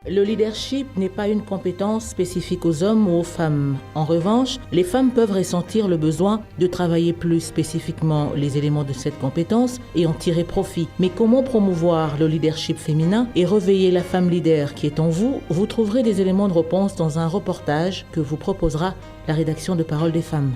Le leadership n'est pas une compétence spécifique aux hommes ou aux femmes. En revanche, les femmes peuvent ressentir le besoin de travailler plus spécifiquement les éléments de cette compétence et en tirer profit. Mais comment promouvoir le leadership féminin et réveiller la femme leader qui est en vous? Vous trouverez des éléments de réponse dans un reportage que vous proposera la rédaction de Paroles des femmes.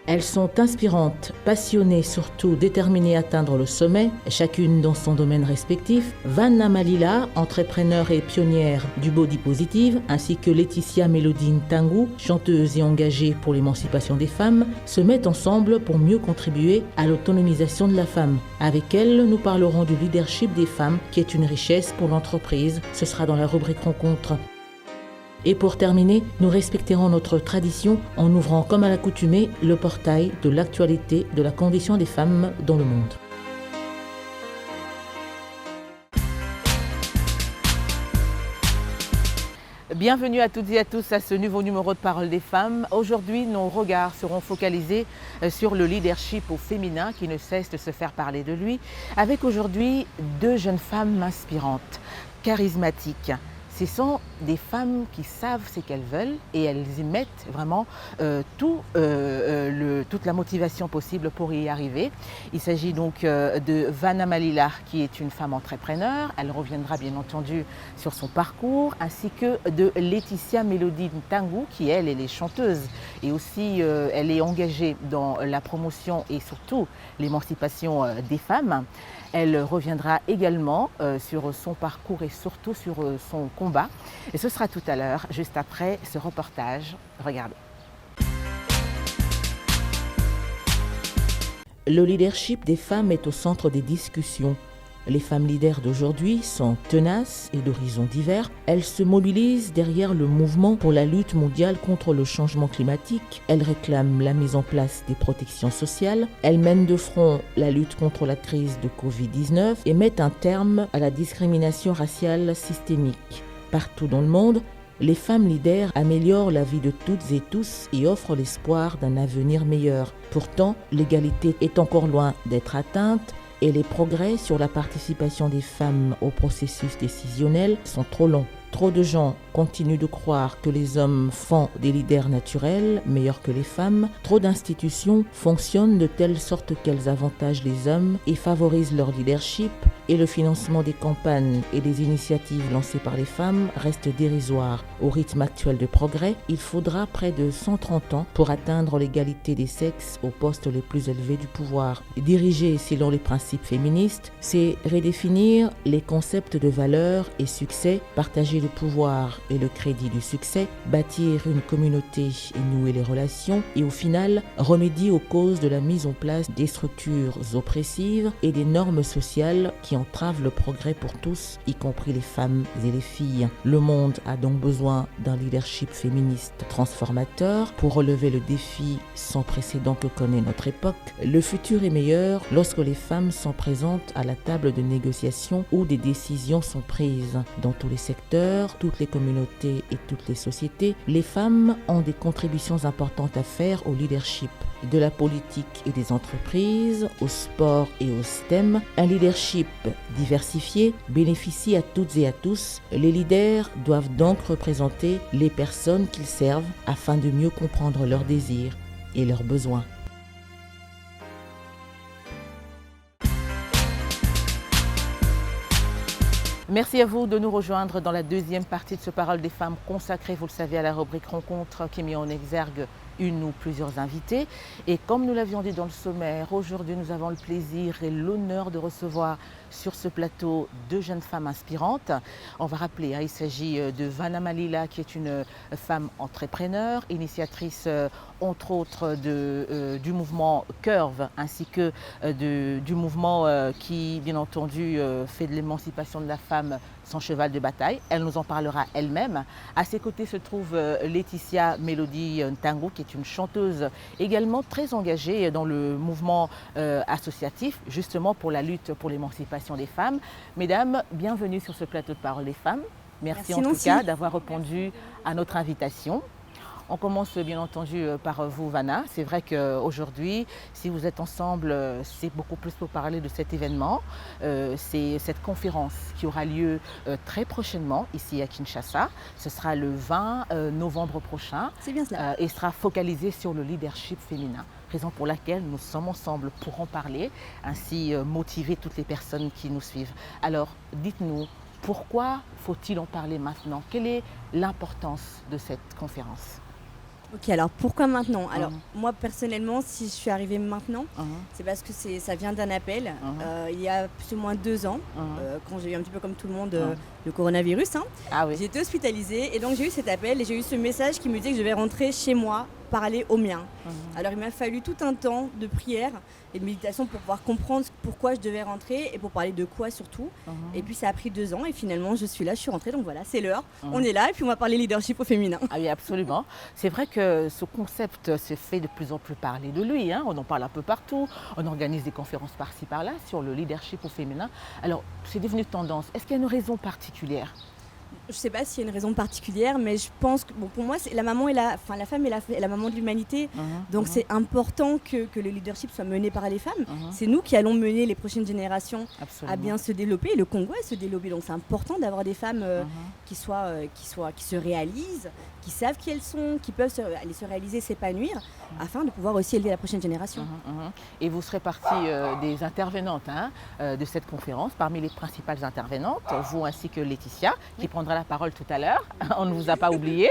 Elles sont inspirantes, passionnées, surtout déterminées à atteindre le sommet, chacune dans son domaine respectif. Vanna Malila, entrepreneure et pionnière du body positive, ainsi que Laetitia Mélodie Ntangu, chanteuse et engagée pour l'émancipation des femmes, se mettent ensemble pour mieux contribuer à l'autonomisation de la femme. Avec elles, nous parlerons du leadership des femmes, qui est une richesse pour l'entreprise. Ce sera dans la rubrique Rencontre. Et pour terminer, nous respecterons notre tradition en ouvrant comme à l'accoutumée le portail de l'actualité de la condition des femmes dans le monde. Bienvenue à toutes et à tous à ce nouveau numéro de Paroles des femmes. Aujourd'hui, nos regards seront focalisés sur le leadership au féminin qui ne cesse de se faire parler de lui, avec aujourd'hui deux jeunes femmes inspirantes, charismatiques. Ce sont des femmes qui savent ce qu'elles veulent et elles y mettent vraiment toute la motivation possible pour y arriver. Il s'agit donc de Vanna Malila qui est une femme entrepreneur. Elle reviendra bien entendu sur son parcours, ainsi que de Laetitia Mélodie Ntangu qui elle est chanteuse et aussi elle est engagée dans la promotion et surtout l'émancipation des femmes. Elle reviendra également sur son parcours et surtout sur son combat. Et ce sera tout à l'heure, juste après ce reportage. Regardez. Le leadership des femmes est au centre des discussions. Les femmes leaders d'aujourd'hui sont tenaces et d'horizons divers. Elles se mobilisent derrière le mouvement pour la lutte mondiale contre le changement climatique. Elles réclament la mise en place des protections sociales. Elles mènent de front la lutte contre la crise de Covid-19 et mettent un terme à la discrimination raciale systémique. Partout dans le monde, les femmes leaders améliorent la vie de toutes et tous et offrent l'espoir d'un avenir meilleur. Pourtant, l'égalité est encore loin d'être atteinte et les progrès sur la participation des femmes au processus décisionnel sont trop longs. Trop de gens continuent de croire que les hommes font des leaders naturels meilleurs que les femmes. Trop d'institutions fonctionnent de telle sorte qu'elles avantagent les hommes et favorisent leur leadership. Et le financement des campagnes et des initiatives lancées par les femmes reste dérisoire. Au rythme actuel de progrès, il faudra près de 130 ans pour atteindre l'égalité des sexes aux postes les plus élevés du pouvoir. Diriger selon les principes féministes, c'est redéfinir les concepts de valeur et succès, partager le pouvoir et le crédit du succès, bâtir une communauté et nouer les relations et au final remédier aux causes de la mise en place des structures oppressives et des normes sociales qui entravent le progrès pour tous, y compris les femmes et les filles. Le monde a donc besoin d'un leadership féministe transformateur pour relever le défi sans précédent que connaît notre époque. Le futur est meilleur lorsque les femmes sont présentes à la table de négociation où des décisions sont prises. Dans tous les secteurs, toutes les communautés et toutes les sociétés, les femmes ont des contributions importantes à faire au leadership. De la politique et des entreprises, au sport et au STEM, un leadership diversifié bénéficie à toutes et à tous. Les leaders doivent donc représenter les personnes qu'ils servent afin de mieux comprendre leurs désirs et leurs besoins. Merci à vous de nous rejoindre dans la deuxième partie de ce Parole des femmes consacrée, vous le savez, à la rubrique Rencontre qui met en exergue une ou plusieurs invités. Et comme nous l'avions dit dans le sommaire, aujourd'hui nous avons le plaisir et l'honneur de recevoir sur ce plateau deux jeunes femmes inspirantes. On va rappeler, il s'agit de Vanna Malila qui est une femme entrepreneur, initiatrice entre autres du mouvement Curve ainsi que du mouvement qui bien entendu fait de l'émancipation de la femme son cheval de bataille. Elle nous en parlera elle-même. À ses côtés se trouve Laetitia Mélodie Ntangu qui est une chanteuse également très engagée dans le mouvement associatif justement pour la lutte pour l'émancipation des femmes. Mesdames, bienvenue sur ce plateau de Paroles des femmes. Merci en tout cas d'avoir répondu à notre invitation. On commence bien entendu par vous, Vanna. C'est vrai qu'aujourd'hui, si vous êtes ensemble, c'est beaucoup plus pour parler de cet événement. C'est cette conférence qui aura lieu très prochainement ici à Kinshasa. Ce sera le 20 novembre prochain. C'est bien cela. Et sera focalisé sur le leadership féminin. Raison pour laquelle nous sommes ensemble pour en parler, ainsi motiver toutes les personnes qui nous suivent. Alors, dites-nous, pourquoi faut-il en parler maintenant? Quelle est l'importance de cette conférence? Ok, alors pourquoi maintenant? Alors moi personnellement, si je suis arrivée maintenant, c'est parce que ça vient d'un appel il y a plus ou moins 2 ans, quand j'ai eu un petit peu comme tout le monde le coronavirus. Ah oui. J'ai été hospitalisée et donc j'ai eu cet appel et j'ai eu ce message qui me disait que je devais rentrer chez moi, parler aux miens. Alors il m'a fallu tout un temps de prière et de méditation pour pouvoir comprendre pourquoi je devais rentrer et pour parler de quoi surtout. Et puis ça a pris 2 ans et finalement je suis là, je suis rentrée, donc voilà, c'est l'heure. On est là et puis on va parler leadership au féminin. Ah oui, absolument. C'est vrai que ce concept se fait de plus en plus parler de lui. On en parle un peu partout. On organise des conférences par-ci par-là sur le leadership au féminin. Alors, c'est devenu tendance. Est-ce qu'il y a une raison particulière? Je ne sais pas s'il y a une raison particulière, mais je pense que pour moi, la femme est la maman de l'humanité. Donc c'est important que le leadership soit mené par les femmes. C'est nous qui allons mener les prochaines générations à bien se développer. Et le Congo à se développer. Donc c'est important d'avoir des femmes qui se réalisent, qui savent qui elles sont, qui peuvent aller se réaliser, s'épanouir, afin de pouvoir aussi élever la prochaine génération. Et vous serez partie des intervenantes de cette conférence, parmi les principales intervenantes, vous ainsi que Laetitia, qui prendra la parole tout à l'heure. On ne vous a pas oublié,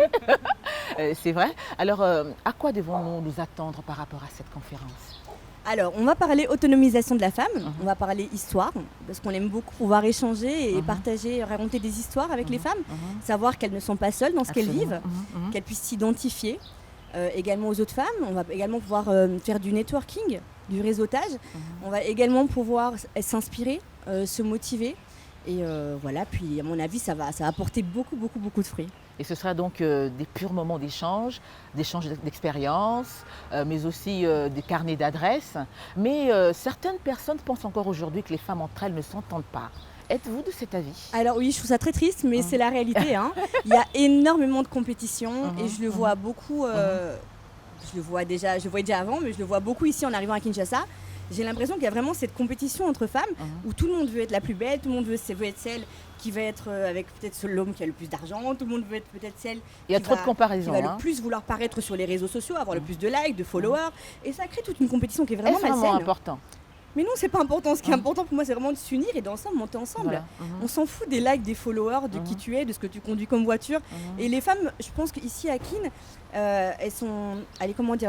c'est vrai. Alors, à quoi devons-nous nous attendre par rapport à cette conférence? Alors, on va parler autonomisation de la femme, on va parler histoire, parce qu'on aime beaucoup pouvoir échanger et partager, raconter des histoires avec les femmes, savoir qu'elles ne sont pas seules dans ce qu'elles vivent, qu'elles puissent s'identifier également aux autres femmes. On va également pouvoir faire du networking, du réseautage. On va également pouvoir s'inspirer, se motiver. Et voilà, puis à mon avis, ça va apporter beaucoup de fruits. Et ce sera donc des purs moments d'échange d'expériences, mais aussi des carnets d'adresses. Mais certaines personnes pensent encore aujourd'hui que les femmes entre elles ne s'entendent pas. Êtes-vous de cet avis? Alors oui, je trouve ça très triste, mais c'est la réalité. Il y a énormément de compétition et je le vois beaucoup. Je le voyais déjà avant, mais je le vois beaucoup ici en arrivant à Kinshasa. J'ai l'impression qu'il y a vraiment cette compétition entre femmes où tout le monde veut être la plus belle, tout le monde veut être celle qui va être avec peut-être l'homme qui a le plus d'argent, tout le monde veut être peut-être celle qui va le plus vouloir paraître sur les réseaux sociaux, avoir le plus de likes, de followers. Et ça crée toute une compétition qui est vraiment malsaine. C'est vraiment important. Mais non, c'est pas important. Ce qui est important pour moi, c'est vraiment de s'unir et d'ensemble monter ensemble. Voilà. On s'en fout des likes, des followers, de qui tu es, de ce que tu conduis comme voiture. Et les femmes, je pense qu'ici à Kin,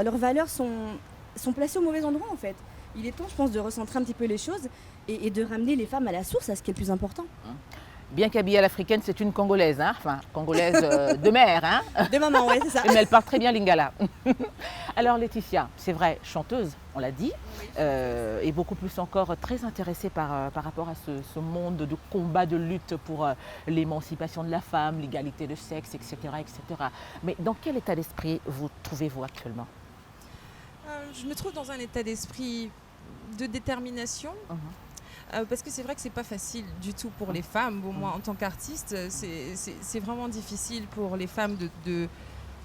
leurs valeurs sont placées au mauvais endroit en fait. Il est temps, je pense, de recentrer un petit peu les choses et de ramener les femmes à la source, à ce qui est le plus important. Bien qu'habillée à l'africaine, c'est une Congolaise, enfin, Congolaise de mère. De maman, oui, c'est ça. Mais elle parle très bien lingala. Alors Laetitia, c'est vrai, chanteuse, on l'a dit, et beaucoup plus encore très intéressée par rapport à ce monde de combat, de lutte pour l'émancipation de la femme, l'égalité de sexe, etc., etc. Mais dans quel état d'esprit vous trouvez-vous actuellement? Je me trouve dans un état d'esprit de détermination. Parce que c'est vrai que c'est pas facile du tout pour les femmes. Bon, moi, en tant qu'artiste, c'est vraiment difficile pour les femmes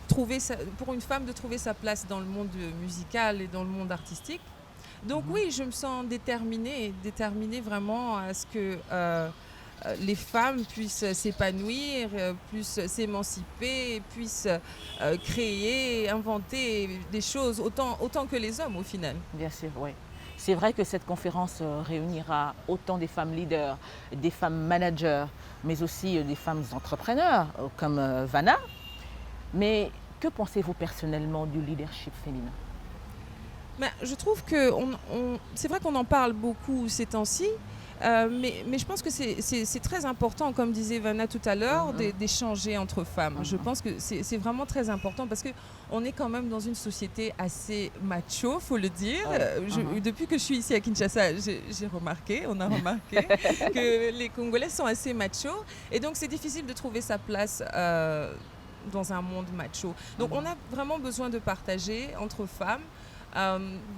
pour une femme de trouver sa place dans le monde musical et dans le monde artistique. Donc oui, je me sens déterminée vraiment à ce que les femmes puissent s'épanouir, puissent s'émanciper, puissent créer, inventer des choses autant que les hommes au final. Bien sûr, oui. C'est vrai que cette conférence réunira autant des femmes leaders, des femmes managers, mais aussi des femmes entrepreneurs comme Vanna. Mais que pensez-vous personnellement du leadership féminin? Je trouve que c'est vrai qu'on en parle beaucoup ces temps-ci, mais je pense que c'est très important, comme disait Vanna tout à l'heure, d'échanger entre femmes. Je pense que c'est vraiment très important parce qu'on est quand même dans une société assez macho, il faut le dire. Depuis que je suis ici à Kinshasa, on a remarqué que les Congolais sont assez machos. Et donc c'est difficile de trouver sa place dans un monde macho. Donc on a vraiment besoin de partager entre femmes.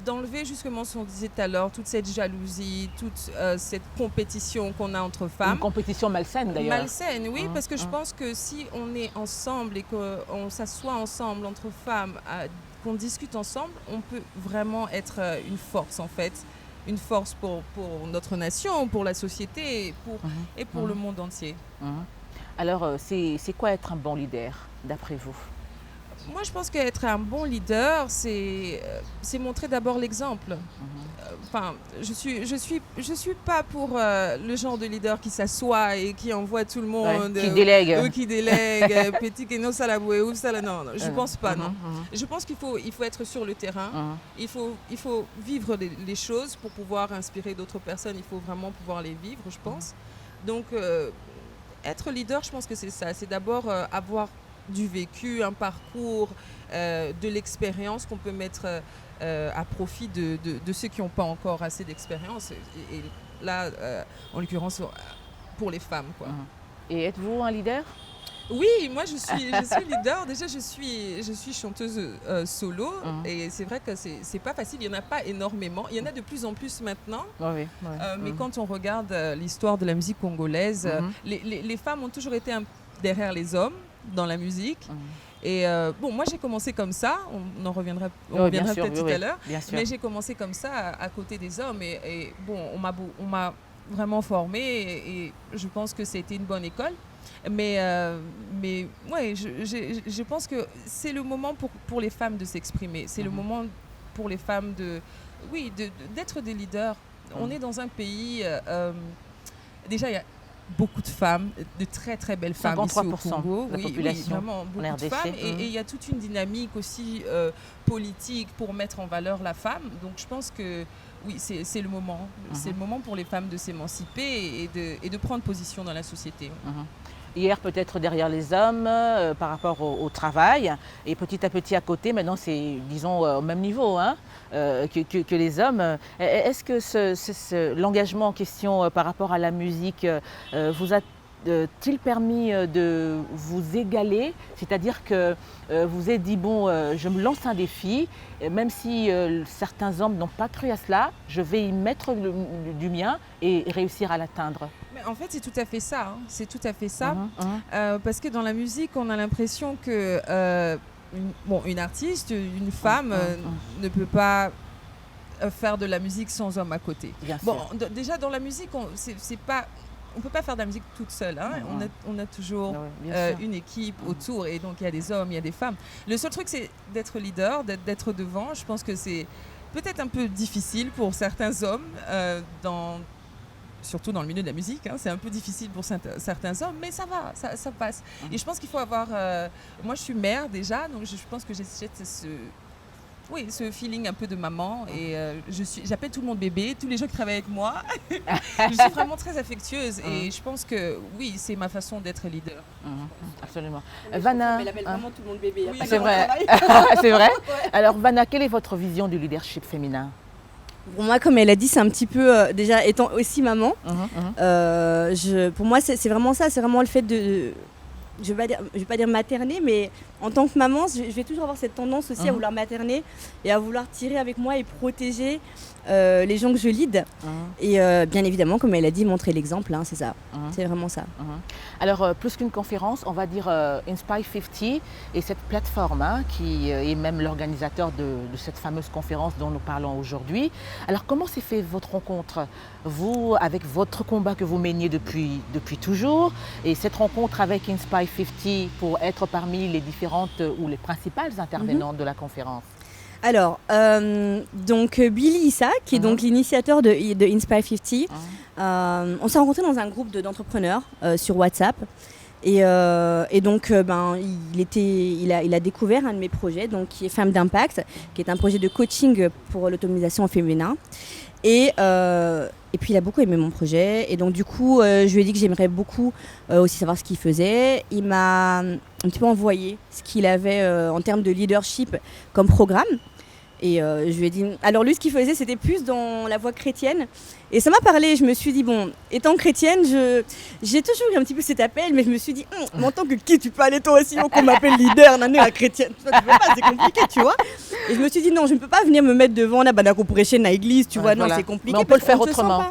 d'enlever justement ce qu'on disait tout à l'heure, toute cette jalousie, toute cette compétition qu'on a entre femmes. Une compétition malsaine d'ailleurs. Malsaine, oui, parce que je pense que si on est ensemble et qu'on s'assoit ensemble entre femmes, qu'on discute ensemble, on peut vraiment être une force en fait. Une force pour notre nation, pour la société et pour le monde entier. Alors, c'est quoi être un bon leader, d'après vous? Moi, je pense qu'être un bon leader, c'est montrer d'abord l'exemple. Enfin, je suis pas pour le genre de leader qui s'assoit et qui envoie tout le monde, qui délègue, petit que non ça la bouée ou ça la non, je pense pas non. Je pense qu'il faut être sur le terrain. Il faut vivre les choses pour pouvoir inspirer d'autres personnes. Il faut vraiment pouvoir les vivre, je pense. Donc être leader, je pense que c'est ça. C'est d'abord avoir du vécu, un parcours, de l'expérience qu'on peut mettre à profit de ceux qui n'ont pas encore assez d'expérience. Et là, en l'occurrence, pour les femmes, quoi. Et êtes-vous un leader? Oui, moi je suis leader. Déjà, je suis chanteuse solo et c'est vrai que c'est pas facile. Il n'y en a pas énormément. Il y en a de plus en plus maintenant. Mais quand on regarde l'histoire de la musique congolaise, les femmes ont toujours été derrière les hommes dans la musique. Et moi j'ai commencé comme ça, on reviendra peut-être tout à l'heure, mais j'ai commencé comme ça à côté des hommes et on m'a vraiment formée et je pense que c'était une bonne école. Mais ouais, je pense que c'est le moment pour les femmes de s'exprimer, c'est le moment pour les femmes d'être des leaders. On est dans un pays, déjà il y a beaucoup de femmes, de très très belles femmes ici au Congo. De la population, vraiment beaucoup de femmes. Et il y a toute une dynamique aussi politique pour mettre en valeur la femme. Donc je pense que oui, c'est le moment. C'est le moment pour les femmes de s'émanciper et de prendre position dans la société. Hier peut-être derrière les hommes par rapport au travail et petit à petit à côté, maintenant c'est disons au même niveau que les hommes. Est-ce que l'engagement en question par rapport à la musique vous a-t-il permis de vous égaler? C'est-à-dire que vous avez dit bon, je me lance un défi, même si certains hommes n'ont pas cru à cela, je vais y mettre du mien et réussir à l'atteindre. Mais en fait, c'est tout à fait ça. C'est tout à fait ça. Parce que dans la musique, on a l'impression que une artiste, une femme ne peut pas faire de la musique sans homme à côté. Déjà dans la musique, on ne peut pas faire de la musique toute seule. On a toujours une équipe autour et donc il y a des hommes, il y a des femmes. Le seul truc, c'est d'être leader, d'être devant. Je pense que c'est peut-être un peu difficile pour certains hommes, surtout dans le milieu de la musique. C'est un peu difficile pour certains hommes, mais ça va, ça passe. Et je pense qu'il faut avoir... moi, je suis mère déjà, donc je pense que j'ai ce feeling un peu de maman et j'appelle tout le monde bébé, tous les gens qui travaillent avec moi. Je suis vraiment très affectueuse et je pense que oui, c'est ma façon d'être leader. Absolument. Vanna, elle appelle vraiment tout le monde bébé. Oui, c'est vrai. C'est vrai. Alors Vanna, quelle est votre vision du leadership féminin? Pour moi, comme elle a dit, c'est un petit peu, déjà étant aussi maman, pour moi c'est vraiment ça, c'est vraiment le fait de... Je vais pas dire materner, mais en tant que maman, je vais toujours avoir cette tendance aussi à vouloir materner et à vouloir tirer avec moi et protéger les gens que je lead. Et bien évidemment, comme elle a dit, montrer l'exemple, c'est ça. C'est vraiment ça. Alors, plus qu'une conférence, on va dire Inspire 50 et cette plateforme qui est même l'organisateur de cette fameuse conférence dont nous parlons aujourd'hui. Alors, comment s'est fait votre rencontre? Vous, avec votre combat que vous meniez depuis toujours et cette rencontre avec Inspire 50 pour être parmi les différentes ou les principales intervenantes de la conférence? Alors, donc Billy Issa, qui est donc l'initiateur de Inspire 50, on s'est rencontrés dans un groupe d'entrepreneurs sur WhatsApp. Et donc, il a découvert un de mes projets, donc, qui est Femmes d'Impact, qui est un projet de coaching pour l'autonomisation au féminin. Et puis il a beaucoup aimé mon projet et donc du coup je lui ai dit que j'aimerais beaucoup aussi savoir ce qu'il faisait. Il m'a un petit peu envoyé ce qu'il avait en termes de leadership comme programme. Et je lui ai dit, alors lui ce qu'il faisait c'était plus dans la voie chrétienne et ça m'a parlé, je me suis dit bon, étant chrétienne, j'ai toujours eu un petit peu cet appel mais je me suis dit, mais en tant que qui tu peux aller toi aussi, qu'on m'appelle leader, la chrétienne, tu peux pas, c'est compliqué tu vois. Et je me suis dit non, je ne peux pas venir me mettre devant la banane pour prêcher dans l'église, tu vois, non, c'est compliqué. Mais on peut le faire autrement.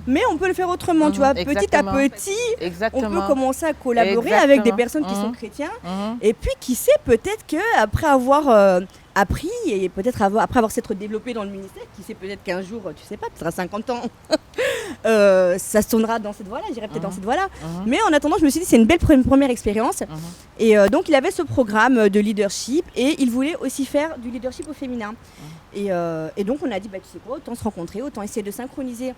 Mais on peut le faire autrement, tu vois, petit à petit, on peut commencer à collaborer avec des personnes qui sont chrétiens. Et puis, qui sait, peut-être qu'après avoir appris et peut-être après avoir s'être développé dans le ministère, qui sait, peut-être qu'un jour, tu sais pas, peut-être à 50 ans, ça se tournera dans cette voie-là, j'irai peut-être dans cette voie-là. Mais en attendant, je me suis dit, c'est une belle première expérience. Et donc, il avait ce programme de leadership et il voulait aussi faire du leadership au féminin. Et donc, on a dit, bah, tu sais quoi, autant se rencontrer, autant essayer de synchroniser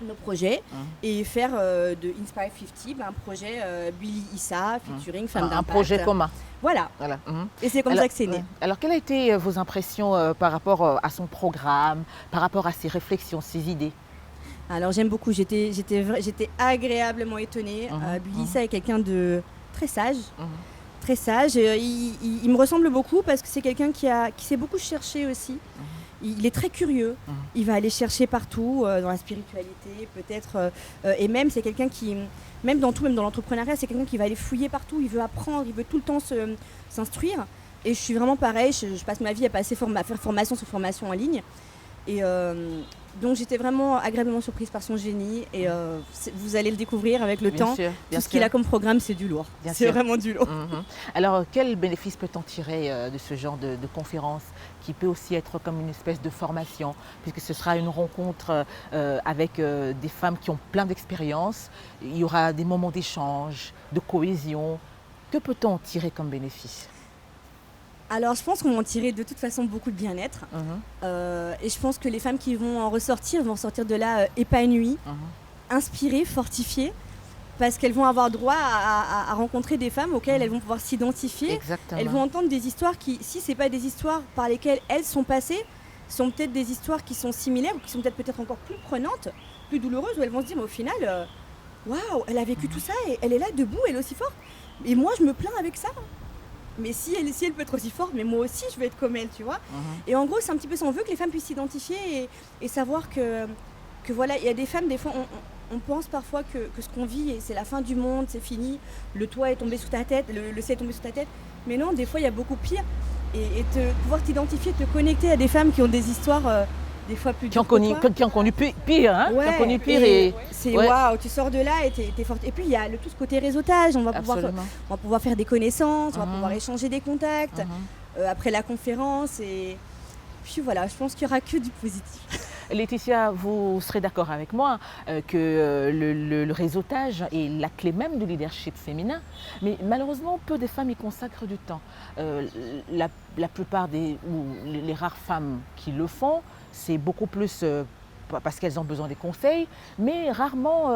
nos projets et faire de Inspire 50 un projet Billy Issa featuring Femme d'Impact. Un projet commun. Voilà. Et c'est comme ça que c'est né. Alors, quelles ont été vos impressions par rapport à son programme, par rapport à ses réflexions, ses idées? Alors, j'aime beaucoup. J'étais agréablement étonnée. Billy Issa est quelqu'un de très sage. Très sage. Il me ressemble beaucoup parce que c'est quelqu'un qui sait beaucoup chercher aussi. Il est très curieux, il va aller chercher partout, dans la spiritualité peut-être, et même c'est quelqu'un qui, même dans l'entrepreneuriat, c'est quelqu'un qui va aller fouiller partout, il veut apprendre, il veut tout le temps s'instruire. Et je suis vraiment pareil, je passe ma vie à faire formation sur formation en ligne. Et donc j'étais vraiment agréablement surprise par son génie et vous allez le découvrir avec le temps. Tout ce qu'il a comme programme, c'est du lourd. C'est vraiment du lourd. Alors quel bénéfice peut-on tirer de ce genre de conférence qui peut aussi être comme une espèce de formation, puisque ce sera une rencontre avec des femmes qui ont plein d'expérience, il y aura des moments d'échange, de cohésion. Que peut-on en tirer comme bénéfice ? Alors, je pense qu'on va en tirer de toute façon beaucoup de bien-être. Et je pense que les femmes qui vont en ressortir vont sortir de là épanouies, inspirées, fortifiées, parce qu'elles vont avoir droit à rencontrer des femmes auxquelles elles vont pouvoir s'identifier. Exactement. Elles vont entendre des histoires qui, si ce n'est pas des histoires par lesquelles elles sont passées, sont peut-être des histoires qui sont similaires ou qui sont peut-être encore plus prenantes, plus douloureuses, où elles vont se dire, mais au final, waouh, elle a vécu tout ça et elle est là debout, elle est aussi forte. Et moi, je me plains avec ça. Mais si elle peut être aussi forte, mais moi aussi je veux être comme elle, tu vois. Et en gros, c'est un petit peu ça, on veut que les femmes puissent s'identifier et savoir que voilà, il y a des femmes, des fois, on pense parfois que ce qu'on vit, c'est la fin du monde, c'est fini, le toit est tombé sous ta tête, le ciel est tombé sous ta tête. Mais non, des fois, il y a beaucoup pire. Et pouvoir t'identifier, te connecter à des femmes qui ont des histoires des fois plus dures qui ont connu pire, hein, ouais, qui ont connu pire et c'est waouh, tu sors de là et t'es forte. Et puis il y a tout ce côté réseautage, on va pouvoir faire des connaissances, on va pouvoir échanger des contacts après la conférence et puis voilà, je pense qu'il n'y aura que du positif. Laetitia, vous serez d'accord avec moi que le réseautage est la clé même du leadership féminin, mais malheureusement, peu de femmes y consacrent du temps. La plupart les rares femmes qui le font, c'est beaucoup plus parce qu'elles ont besoin des conseils, mais rarement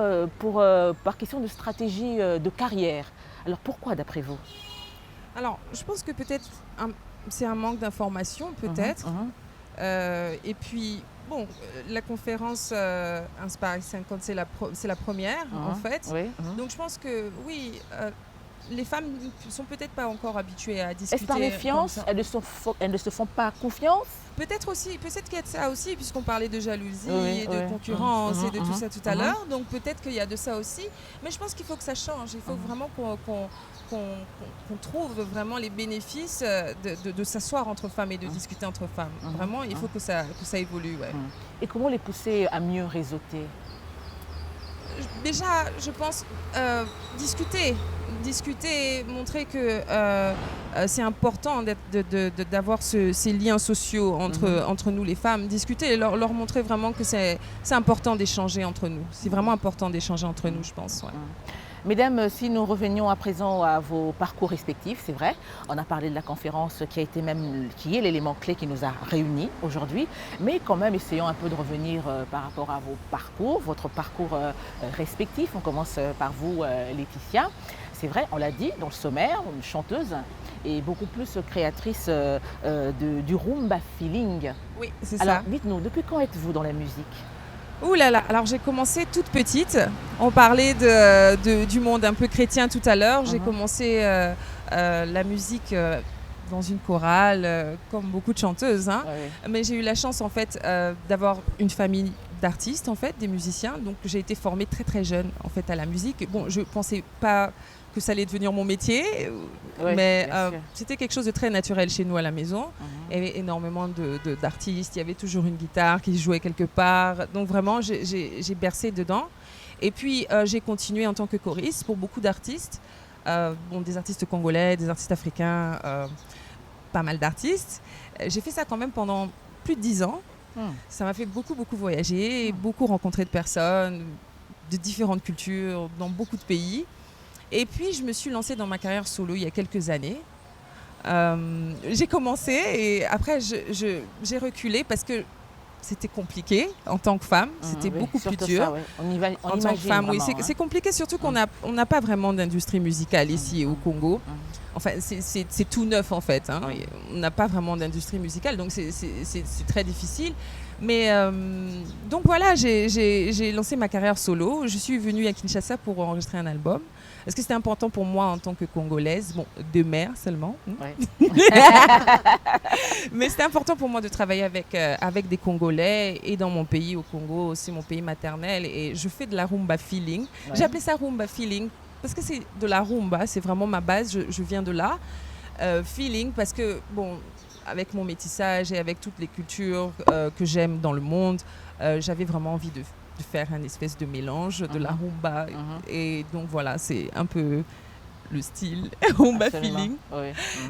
par question de stratégie de carrière. Alors pourquoi d'après vous ? Alors, je pense que peut-être c'est un manque d'information, peut-être. Et puis, bon, la conférence Inspire 50, c'est la première, en fait. Oui. Donc, je pense que, oui, les femmes ne sont peut-être pas encore habituées à discuter. Est-ce par méfiance ? Elles ne se font pas confiance ? Peut-être qu'il y a de ça aussi, puisqu'on parlait de jalousie et de concurrence et de tout ça tout à l'heure. Donc, peut-être qu'il y a de ça aussi. Mais je pense qu'il faut que ça change. Il faut vraiment qu'on trouve vraiment les bénéfices de s'asseoir entre femmes et de discuter entre femmes. Vraiment, il faut que ça évolue. Ouais. Et comment les pousser à mieux réseauter ? Déjà, je pense discuter, montrer que c'est important d'avoir ces liens sociaux entre nous les femmes, discuter et leur montrer vraiment que c'est important d'échanger entre nous. C'est vraiment important d'échanger entre nous, je pense. Ouais. Mesdames, si nous revenions à présent à vos parcours respectifs, c'est vrai, on a parlé de la conférence qui est l'élément clé qui nous a réunis aujourd'hui, mais quand même essayons un peu de revenir par rapport à vos parcours, votre parcours respectif. On commence par vous, Laetitia. C'est vrai, on l'a dit dans le sommaire, une chanteuse et beaucoup plus créatrice du rumba feeling. Oui, c'est ça. Alors, dites-nous, depuis quand êtes-vous dans la musique ? Ouh là là, alors j'ai commencé toute petite. On parlait du monde un peu chrétien tout à l'heure. J'ai commencé la musique dans une chorale, comme beaucoup de chanteuses. Hein. Mais j'ai eu la chance en fait d'avoir une famille d'artistes, en fait, des musiciens. Donc, j'ai été formée très, très jeune, en fait, à la musique. Bon, je ne pensais pas que ça allait devenir mon métier, mais c'était quelque chose de très naturel chez nous à la maison. Il y avait énormément d'artistes, il y avait toujours une guitare qui jouait quelque part. Donc, vraiment, j'ai bercé dedans. Et puis, j'ai continué en tant que choriste pour beaucoup d'artistes. Des artistes congolais, des artistes africains, pas mal d'artistes. J'ai fait ça quand même pendant plus de 10 ans. Ça m'a fait beaucoup, beaucoup voyager, beaucoup rencontrer de personnes de différentes cultures, dans beaucoup de pays. Et puis, je me suis lancée dans ma carrière solo il y a quelques années. J'ai commencé et après, j'ai reculé parce que c'était compliqué en tant que femme. C'était beaucoup plus dur. Ça, ouais. On en tant que femme, vraiment, oui, c'est compliqué, surtout qu'on n'a pas vraiment d'industrie musicale ici au Congo. Enfin, c'est tout neuf en fait. Hein. On n'a pas vraiment d'industrie musicale, donc c'est très difficile. Mais donc voilà, j'ai lancé ma carrière solo. Je suis venue à Kinshasa pour enregistrer un album. Parce que c'était important pour moi en tant que Congolaise, de mère seulement. Mais c'était important pour moi de travailler avec des Congolais et dans mon pays, au Congo, c'est mon pays maternel. Et je fais de la rumba feeling. J'ai appelé ça rumba feeling parce que c'est de la rumba, c'est vraiment ma base, je viens de là. Feeling parce que, avec mon métissage et avec toutes les cultures que j'aime dans le monde, j'avais vraiment envie de faire un espèce de mélange de la rumba. Et donc voilà, c'est un peu le style rumba feeling.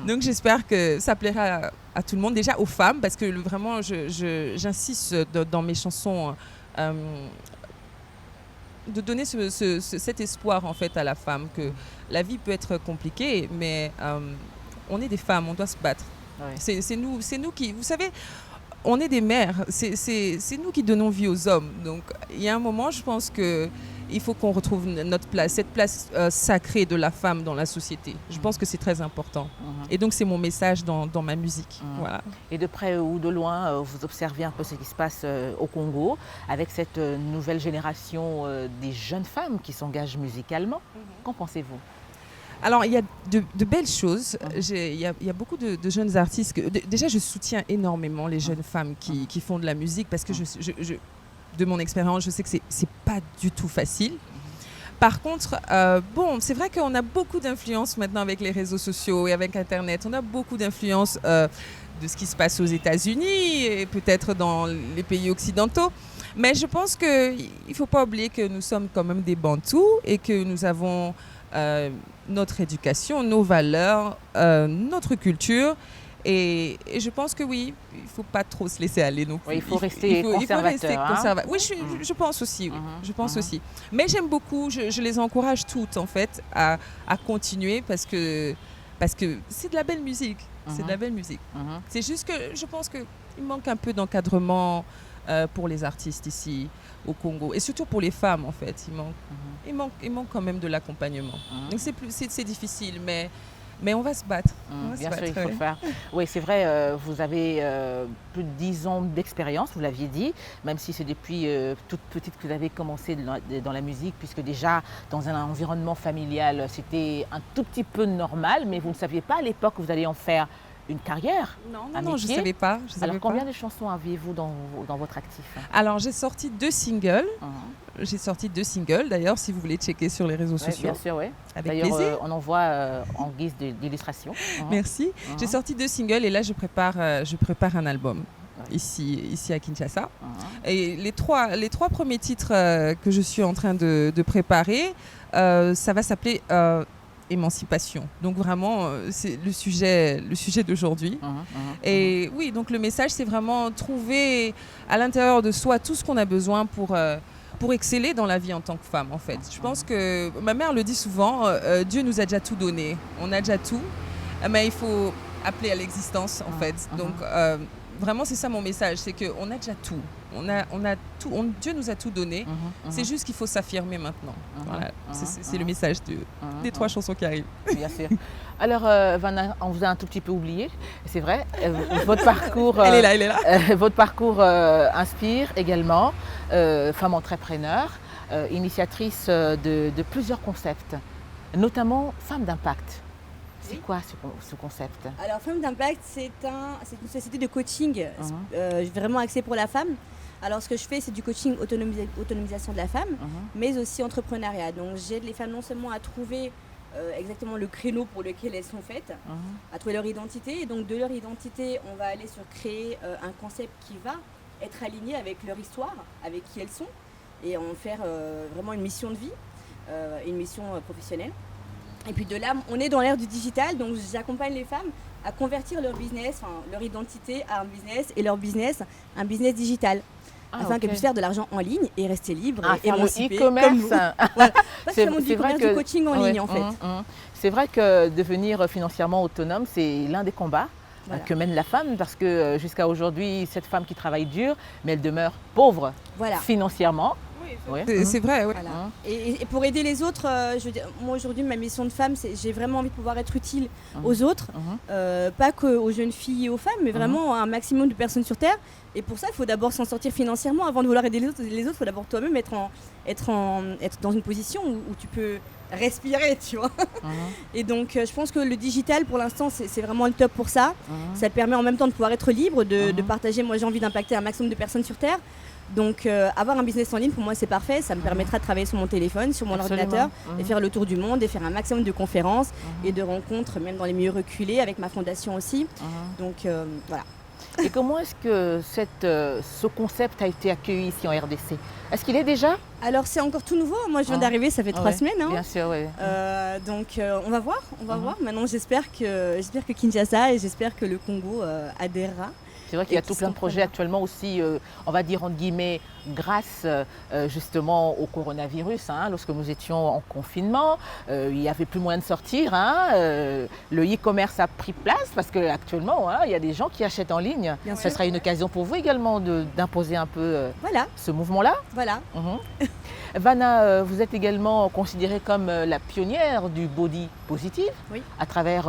Donc j'espère que ça plaira à tout le monde, déjà aux femmes, parce que vraiment j'insiste dans mes chansons de donner cet espoir en fait à la femme, que la vie peut être compliquée, mais on est des femmes, on doit se battre. C'est nous qui, vous savez, on est des mères, c'est nous qui donnons vie aux hommes. Donc il y a un moment, je pense qu'il faut qu'on retrouve notre place, cette place sacrée de la femme dans la société. Je pense que c'est très important. Et donc c'est mon message dans ma musique. Voilà. Et de près ou de loin, vous observez un peu ce qui se passe au Congo, avec cette nouvelle génération des jeunes femmes qui s'engagent musicalement. Qu'en pensez-vous ? Alors, il y a de belles choses. Il y a beaucoup de jeunes artistes. Déjà, je soutiens énormément les jeunes femmes qui font de la musique parce que de mon expérience, je sais que c'est pas du tout facile. Par contre, c'est vrai qu'on a beaucoup d'influence maintenant avec les réseaux sociaux et avec Internet. On a beaucoup d'influence de ce qui se passe aux États-Unis et peut-être dans les pays occidentaux. Mais je pense qu'il ne faut pas oublier que nous sommes quand même des Bantous et que nous avons notre éducation, nos valeurs, notre culture. Et je pense que oui, il ne faut pas trop se laisser aller non plus. Oui, il faut rester conservateur. Oui, je pense aussi. Oui. Je pense aussi. Mais j'aime beaucoup, je les encourage toutes en fait à continuer parce que c'est de la belle musique. C'est de la belle musique. C'est juste que je pense qu'il manque un peu d'encadrement pour les artistes ici au Congo et surtout pour les femmes en fait. Il manque quand même de l'accompagnement. Donc c'est difficile, mais on va se battre. Bien sûr, il faut le faire. Oui, c'est vrai, vous avez plus de 10 ans d'expérience, vous l'aviez dit, même si c'est depuis toute petite que vous avez commencé dans la musique, puisque déjà dans un environnement familial, c'était un tout petit peu normal, mais vous ne saviez pas à l'époque que vous alliez en faire une carrière, Non, je ne savais pas. Alors, combien de chansons aviez-vous dans votre actif ? Alors, j'ai sorti 2 singles. J'ai sorti 2 singles, d'ailleurs, si vous voulez checker sur les réseaux sociaux. Bien sûr, oui. Avec plaisir. On en voit en guise d'illustration. Merci. J'ai sorti 2 singles et là, je prépare un album ici à Kinshasa. Et les trois premiers titres que je suis en train de préparer, ça va s'appeler émancipation. Donc vraiment, c'est le sujet d'aujourd'hui. Et oui, donc le message, c'est vraiment trouver à l'intérieur de soi tout ce qu'on a besoin pour exceller dans la vie en tant que femme, en fait. Je pense que, ma mère le dit souvent, Dieu nous a déjà tout donné. On a déjà tout, mais il faut appeler à l'existence, en fait. Donc, vraiment, c'est ça mon message, c'est qu'on a déjà tout. On a tout. Dieu nous a tout donné. C'est juste qu'il faut s'affirmer maintenant. Voilà. C'est le message des 3 chansons qui arrivent. Bien sûr. Alors, Vanna, on vous a un tout petit peu oublié, c'est vrai. Votre parcours, elle est là. Votre parcours inspire également. Femme entrepreneur, initiatrice de plusieurs concepts, notamment Femme d'impact. C'est quoi ce concept ? Alors, Femme d'impact, c'est une société de coaching vraiment axée pour la femme. Alors, ce que je fais, c'est du coaching autonomisation de la femme, mais aussi entrepreneuriat. Donc, j'aide les femmes non seulement à trouver exactement le créneau pour lequel elles sont faites, à trouver leur identité. Et donc, de leur identité, on va aller sur créer un concept qui va être aligné avec leur histoire, avec qui elles sont, et en faire vraiment une mission de vie, une mission professionnelle. Et puis de là, on est dans l'ère du digital, donc j'accompagne les femmes à convertir leur business, leur identité à un business, et leur business à un business digital. Afin qu'elles puissent faire de l'argent en ligne et rester libres et émancipées comme nous. Voilà. C'est vrai que du coaching en ligne en fait. C'est vrai que devenir financièrement autonome, c'est l'un des combats que mène la femme, parce que jusqu'à aujourd'hui, cette femme qui travaille dur, mais elle demeure pauvre financièrement. C'est vrai, oui. Voilà. Et pour aider les autres, je veux dire, moi aujourd'hui, ma mission de femme, c'est j'ai vraiment envie de pouvoir être utile aux autres, pas qu'aux jeunes filles et aux femmes, mais vraiment à un maximum de personnes sur Terre. Et pour ça, il faut d'abord s'en sortir financièrement avant de vouloir aider les autres. Il faut d'abord toi-même être dans une position où tu peux respirer, tu vois. Et donc, je pense que le digital, pour l'instant, c'est vraiment le top pour ça. Ça te permet en même temps de pouvoir être libre, de partager. Moi, j'ai envie d'impacter un maximum de personnes sur Terre. Donc avoir un business en ligne, pour moi, c'est parfait. Ça me permettra de travailler sur mon téléphone, sur mon ordinateur, et faire le tour du monde, et faire un maximum de conférences et de rencontres, même dans les milieux reculés, avec ma fondation aussi. Donc voilà. Et comment est-ce que ce concept a été accueilli ici en RDC? Est-ce qu'il est déjà? Alors c'est encore tout nouveau. Moi, je viens d'arriver, ça fait 3 semaines. Bien sûr, oui. Donc on va voir. Maintenant, j'espère que Kinshasa et j'espère que le Congo adhérera. C'est vrai qu'il y a tout plein de projets actuellement aussi, on va dire entre guillemets, grâce justement au coronavirus. Lorsque nous étions en confinement, il n'y avait plus moyen de sortir. Le e-commerce a pris place parce qu'actuellement, il y a des gens qui achètent en ligne. Ce sera une occasion pour vous également d'imposer un peu ce mouvement-là. Voilà. Vanna, vous êtes également considérée comme la pionnière du body positive à travers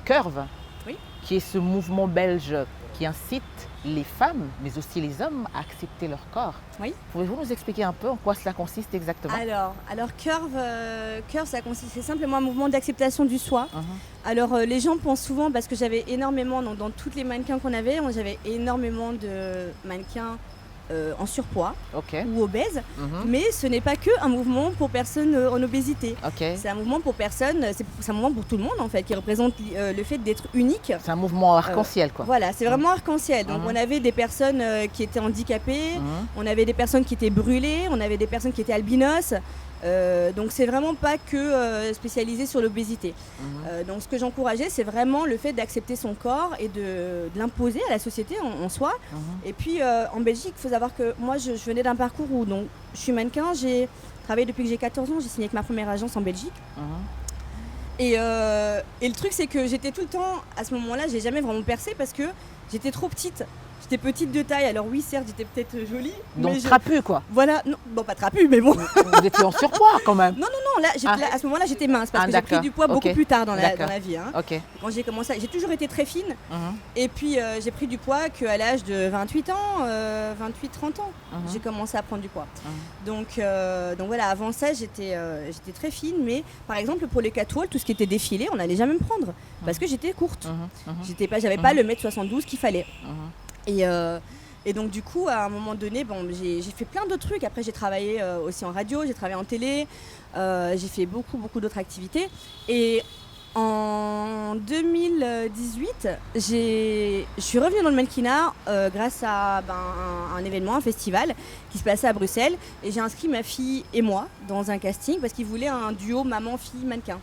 Curve, qui est ce mouvement belge qui incite les femmes, mais aussi les hommes, à accepter leur corps. Pouvez-vous nous expliquer un peu en quoi cela consiste exactement? Alors Curve, ça consiste, c'est simplement un mouvement d'acceptation du soi. Alors les gens pensent souvent, parce que j'avais énormément, dans toutes les mannequins qu'on avait, j'avais énormément de mannequins en surpoids ou obèses, mais ce n'est pas que un mouvement pour personnes en obésité. C'est un mouvement pour personnes, c'est un mouvement pour tout le monde en fait, qui représente le fait d'être unique. C'est un mouvement arc-en-ciel quoi. Voilà, c'est vraiment arc-en-ciel. Donc on avait des personnes qui étaient handicapées, on avait des personnes qui étaient brûlées, on avait des personnes qui étaient albinos. Donc c'est vraiment pas que spécialisé sur l'obésité. Donc ce que j'encourageais, c'est vraiment le fait d'accepter son corps et de l'imposer à la société en soi. Et puis en Belgique, il faut savoir que moi je venais d'un parcours où donc, je suis mannequin, j'ai travaillé depuis que j'ai 14 ans, j'ai signé avec ma première agence en Belgique. Et le truc c'est que j'étais tout le temps, à ce moment-là, j'ai jamais vraiment percé parce que j'étais trop petite. J'étais petite de taille, alors oui, certes, j'étais peut-être jolie. Donc trapue, quoi. Voilà, non, bon, pas trapue, mais bon. Vous étiez en surpoids, quand même. Non, là, à ce moment-là, j'étais mince, parce que j'ai pris du poids beaucoup plus tard dans la vie. Quand j'ai commencé, j'ai toujours été très fine. Et puis, j'ai pris du poids qu'à l'âge de 28 ans, 28-30 ans, j'ai commencé à prendre du poids. Donc voilà, avant ça, j'étais très fine, mais par exemple, pour les catwalks, tout ce qui était défilé, on n'allait jamais me prendre, parce que j'étais courte. J'avais pas le 1m72 qu'il fallait. Et donc du coup, à un moment donné, j'ai fait plein d'autres trucs. Après, j'ai travaillé aussi en radio, j'ai travaillé en télé, j'ai fait beaucoup d'autres activités. Et en 2018, je suis revenue dans le mannequinat grâce à un événement, un festival qui se passait à Bruxelles. Et j'ai inscrit ma fille et moi dans un casting parce qu'ils voulaient un duo maman-fille-mannequin.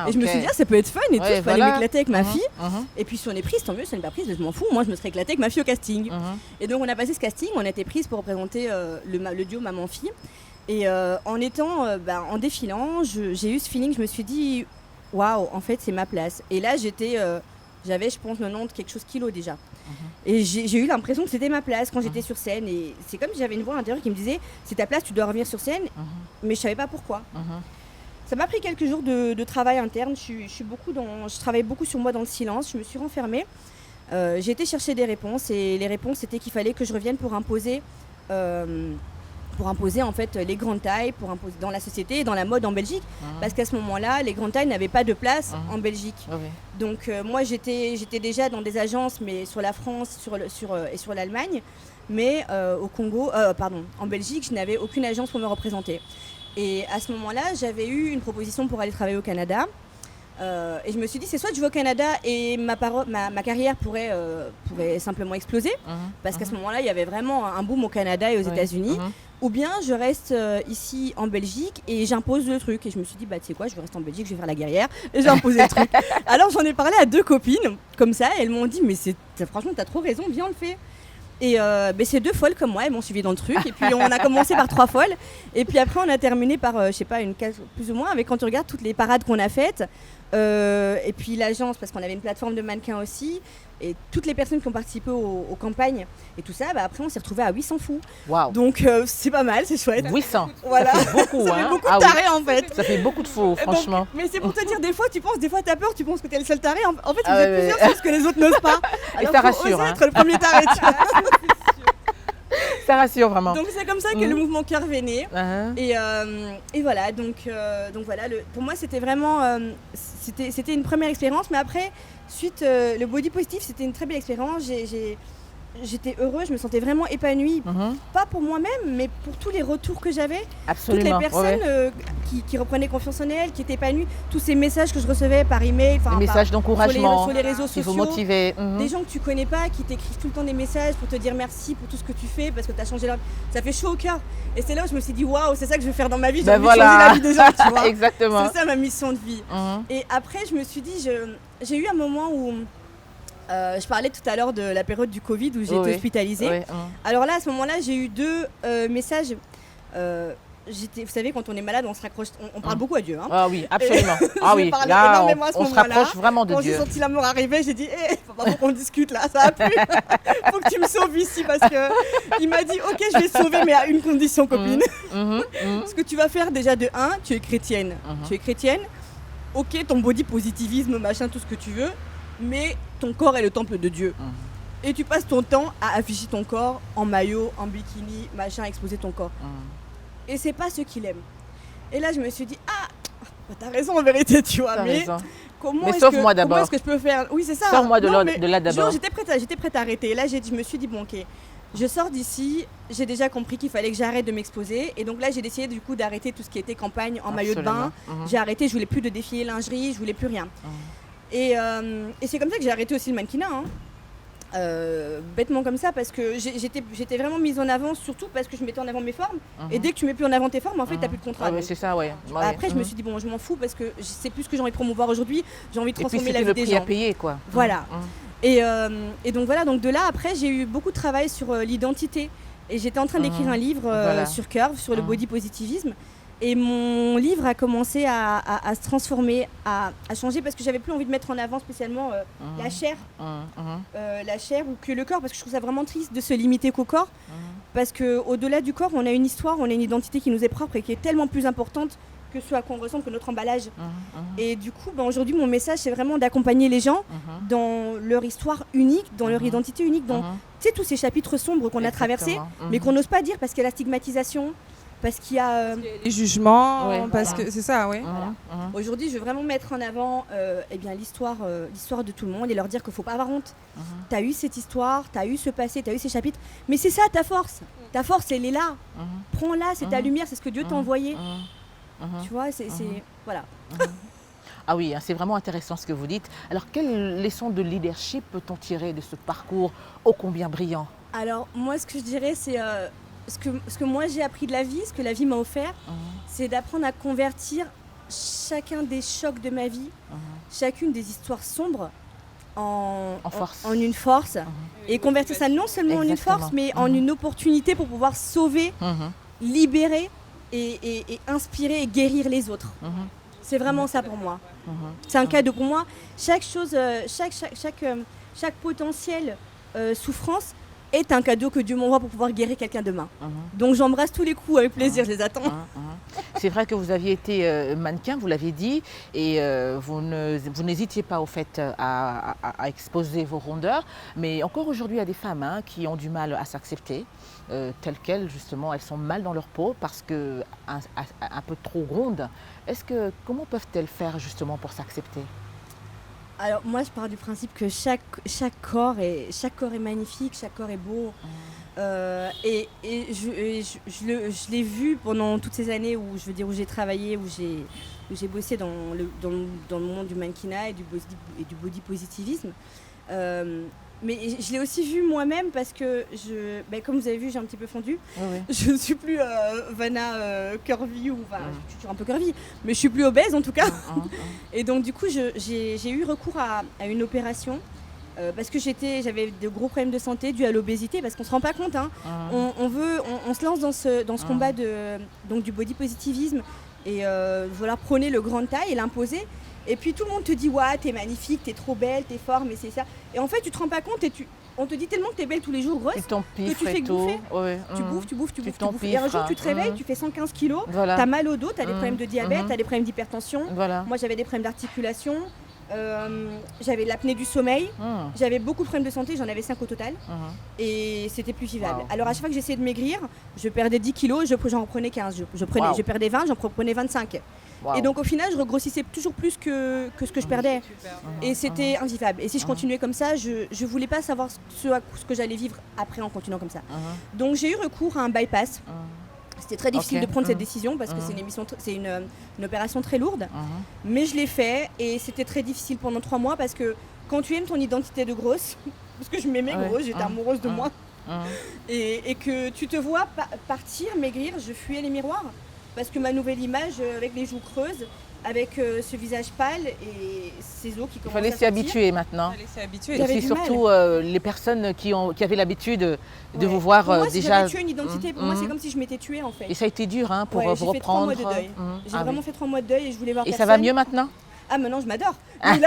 Et je me suis dit, ça peut être fun et tout, je peux aller m'éclater avec ma fille. Et puis si on est prise, tant mieux, si on n'est pas prise, je m'en fous, moi je me serais éclatée avec ma fille au casting. Et donc on a passé ce casting, on a été prise pour représenter le duo maman-fille. Et en défilant, j'ai eu ce feeling, je me suis dit, waouh, en fait c'est ma place. Et là j'avais je pense 90 quelque chose kilos déjà. Et j'ai eu l'impression que c'était ma place quand j'étais sur scène. Et c'est comme si j'avais une voix à l'intérieur qui me disait, c'est ta place, tu dois revenir sur scène. Mais je savais pas pourquoi. Ça m'a pris quelques jours de travail interne. Je travaillais beaucoup sur moi dans le silence. Je me suis renfermée. J'ai été chercher des réponses et les réponses c'était qu'il fallait que je revienne pour imposer en fait les grandes tailles, pour imposer dans la société et dans la mode en Belgique, parce qu'à ce moment-là, les grandes tailles n'avaient pas de place en Belgique. Donc moi j'étais déjà dans des agences, mais sur la France et sur l'Allemagne. mais au Congo, en Belgique, je n'avais aucune agence pour me représenter. Et à ce moment-là, j'avais eu une proposition pour aller travailler au Canada. Et je me suis dit, c'est soit je vais au Canada et ma carrière pourrait simplement exploser, parce qu'à ce moment-là, il y avait vraiment un boom au Canada et aux États-Unis, ou bien je reste ici en Belgique et j'impose le truc. Et je me suis dit, bah tu sais quoi, je vais rester en Belgique, je vais faire la guerrière, et j'ai imposé le truc. Alors j'en ai parlé à 2 copines, comme ça, et elles m'ont dit, mais franchement, t'as trop raison, viens, on le fait. Et ces 2 folles comme moi, elles m'ont suivi dans le truc. Et puis on a commencé par 3 folles. Et puis après, on a terminé par, je sais pas, une case plus ou moins, avec quand tu regardes toutes les parades qu'on a faites. Et puis l'agence, parce qu'on avait une plateforme de mannequins aussi. Et toutes les personnes qui ont participé aux campagnes et tout ça, bah après on s'est retrouvés à 800 fous. Wow. Donc c'est pas mal, c'est chouette. 800, voilà. Ça fait beaucoup. Ça fait beaucoup de tarés en fait. Ça fait beaucoup de faux, franchement. Donc, mais c'est pour te dire, des fois t'as peur, tu penses que t'es le seul taré. En fait, vous êtes plusieurs choses que les autres n'osent pas. Alors, et ça rassure. Oser être le premier taré, tu vois. Ça rassure vraiment. Donc c'est comme ça que le mouvement Curve est né. Et voilà, donc voilà, pour moi c'était vraiment c'était une première expérience, mais après suite le body positif, c'était une très belle expérience. J'étais heureuse, je me sentais vraiment épanouie, pas pour moi-même, mais pour tous les retours que j'avais. Absolument. Toutes les personnes qui reprenaient confiance en elles, qui étaient épanouies, tous ces messages que je recevais par email, les messages d'encouragement, sur les réseaux sociaux, qui vous motivaient. Des gens que tu connais pas, qui t'écrivent tout le temps des messages pour te dire merci pour tout ce que tu fais, parce que tu as changé leur vie. Ça fait chaud au cœur. Et c'est là où je me suis dit, waouh, c'est ça que je veux faire dans ma vie, j'ai envie de changer la vie des gens, tu vois. Exactement. C'est ça ma mission de vie. Et après, je me suis dit, j'ai eu un moment où je parlais tout à l'heure de la période du Covid où j'ai été hospitalisée. Alors là, à ce moment-là, j'ai eu 2 messages. Vous savez, quand on est malade, on se raccroche, on parle beaucoup à Dieu. Hein. Ah oui, absolument. Ah oui, là, on se rapproche vraiment de Dieu. Quand j'ai senti la mort arriver, j'ai dit, faut qu'on discute là, ça a plu. Faut que tu me sauves ici, parce qu'il m'a dit, ok, je vais te sauver, mais à une condition, copine. Ce que tu vas faire déjà de 1, tu es chrétienne. Tu es chrétienne, ok, ton body positivisme, machin, tout ce que tu veux, mais ton corps est le temple de Dieu. Et tu passes ton temps à afficher ton corps en maillot, en bikini, machin, exposer ton corps. Et c'est pas ce qu'il aime. Et là, je me suis dit, t'as raison en vérité, tu vois, mais comment est-ce que je peux faire? Oui, c'est ça. Sors-moi de là d'abord. J'étais prête à arrêter. Et là, je me suis dit, bon, ok, je sors d'ici, j'ai déjà compris qu'il fallait que j'arrête de m'exposer. Et donc là, j'ai décidé du coup d'arrêter tout ce qui était campagne en maillot de bain. J'ai arrêté, je voulais plus de défilés lingerie, je voulais plus rien. Et c'est comme ça que j'ai arrêté aussi le mannequinat. Bêtement comme ça, parce que j'étais vraiment mise en avant, surtout parce que je mettais en avant mes formes. Et dès que tu mets plus en avant tes formes, en fait, t'as plus de contrat. C'est ça, ouais. Après, je me suis dit, bon, je m'en fous parce que c'est plus ce que j'ai envie de promouvoir aujourd'hui. J'ai envie de transformer la vie des gens. Et puis, c'était le prix à payer, quoi. Voilà. Et donc voilà, donc de là, après, j'ai eu beaucoup de travail sur l'identité. Et j'étais en train d'écrire un livre sur Curve, sur le body positivisme. Et mon livre a commencé à se transformer, à changer, parce que j'avais plus envie de mettre en avant spécialement la chair, la chair ou que le corps, parce que je trouve ça vraiment triste de se limiter qu'au corps, parce qu'au-delà du corps, on a une histoire, on a une identité qui nous est propre et qui est tellement plus importante que ce à quoi on ressemble, que notre emballage. Et du coup, aujourd'hui, mon message, c'est vraiment d'accompagner les gens dans leur histoire unique, dans leur identité unique, dans tous ces chapitres sombres qu'on a traversés, mais qu'on n'ose pas dire parce qu'il y a la stigmatisation. Parce qu'il y a les jugements, parce que c'est ça, oui. Aujourd'hui, je veux vraiment mettre en avant l'histoire de tout le monde et leur dire qu'il ne faut pas avoir honte. Tu as eu cette histoire, tu as eu ce passé, tu as eu ces chapitres, mais c'est ça ta force. Ta force, elle est là. Prends-la, c'est ta lumière, c'est ce que Dieu t'a envoyé. Tu vois, c'est voilà. Ah oui, c'est vraiment intéressant ce que vous dites. Alors, quelle leçon de leadership peut-on tirer de ce parcours ô combien brillant? Alors, moi, ce que je dirais, c'est... Ce que moi j'ai appris de la vie, ce que la vie m'a offert, c'est d'apprendre à convertir chacun des chocs de ma vie, chacune des histoires sombres en une force. Et convertir ça non seulement en une force, mais en une opportunité pour pouvoir sauver, libérer et inspirer et guérir les autres. C'est vraiment ça pour moi. C'est un cadeau pour moi. Chaque chose, chaque potentiel souffrance est un cadeau que Dieu m'envoie pour pouvoir guérir quelqu'un demain. Donc j'embrasse tous les coups avec plaisir, je les attends. C'est vrai que vous aviez été mannequin, vous l'aviez dit, et vous n'hésitiez pas au fait à exposer vos rondeurs, mais encore aujourd'hui il y a des femmes qui ont du mal à s'accepter, telles qu'elles justement, elles sont mal dans leur peau parce que un peu trop rondes. Comment peuvent-elles faire justement pour s'accepter? Alors moi je pars du principe que chaque corps est magnifique, chaque corps est beau. Je l'ai vu pendant toutes ces années où j'ai travaillé, où j'ai bossé dans le monde du mannequinat et du body positivisme. Mais je l'ai aussi vu moi-même parce que, comme vous avez vu, j'ai un petit peu fondu. Oui. Je ne suis plus Vanna curvy, je suis toujours un peu curvy, mais je suis plus obèse en tout cas. Et donc du coup, j'ai eu recours à une opération parce que j'avais de gros problèmes de santé dus à l'obésité, parce qu'on ne se rend pas compte. On se lance dans ce combat du body positivisme et prôner le grand taille et l'imposer. Et puis tout le monde te dit ouais, t'es magnifique, t'es trop belle, t'es forte, mais c'est ça. Et en fait tu te rends pas compte et on te dit tellement que t'es belle tous les jours grosse que tu fais bouffer. Ouais. Tu bouffes. Et un jour tu te réveilles, tu fais 115 kilos, t'as mal au dos, t'as des problèmes de diabète, t'as des problèmes d'hypertension. Voilà. Moi j'avais des problèmes d'articulation, j'avais l'apnée du sommeil, j'avais beaucoup de problèmes de santé, j'en avais 5 au total. Et c'était plus vivable. Alors à chaque fois que j'essayais de maigrir, je perdais 10 kilos, j'en reprenais 15. Je perdais 20, j'en reprenais 25. Wow. Et donc au final, je regrossissais toujours plus que ce que je perdais. Et c'était invivable. Et si je continuais comme ça, je voulais pas savoir ce que j'allais vivre après en continuant comme ça. Donc j'ai eu recours à un bypass. C'était très difficile de prendre cette décision parce que c'est une opération très lourde. Mais je l'ai fait et c'était très difficile pendant 3 mois parce que quand tu aimes ton identité de grosse, parce que je m'aimais grosse, j'étais amoureuse de moi, et que tu te vois partir, maigrir, je fuyais les miroirs. Parce que ma nouvelle image, avec les joues creuses, avec ce visage pâle et ces os qui commencent à sortir. Il fallait s'y habituer maintenant. Il fallait s'y habituer. Et c'est surtout les personnes qui avaient l'habitude de vous voir pour moi, déjà... si j'avais tué une identité, pour moi c'est comme si je m'étais tuée en fait. Et ça a été dur pour vous reprendre. J'ai fait 3 mois de deuil. J'ai vraiment fait 3 mois de deuil et je voulais voir personne. Et ça va mieux maintenant ? Ah, maintenant je m'adore. Mais